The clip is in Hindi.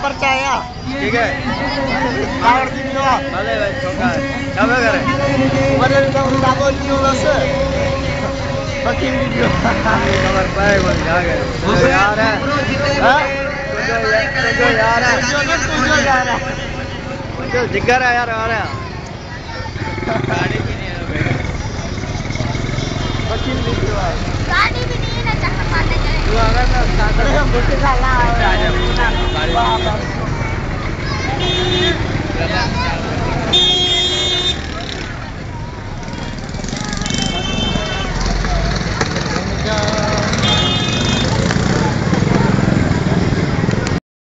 percaya ठीक है kawar sini lah भले भाई छोका क्या करे pada udah takut new rasa makin video खबर पाए बोल जा गए तो यार है तो यार है तो जिगर है यार आ रहा है गाड़ी भी नहीं है makin video गाड़ी भी नहीं है ना चक्कर मारने जाए तू अगर ना साथ हम बुके साला आ जा गाड़ी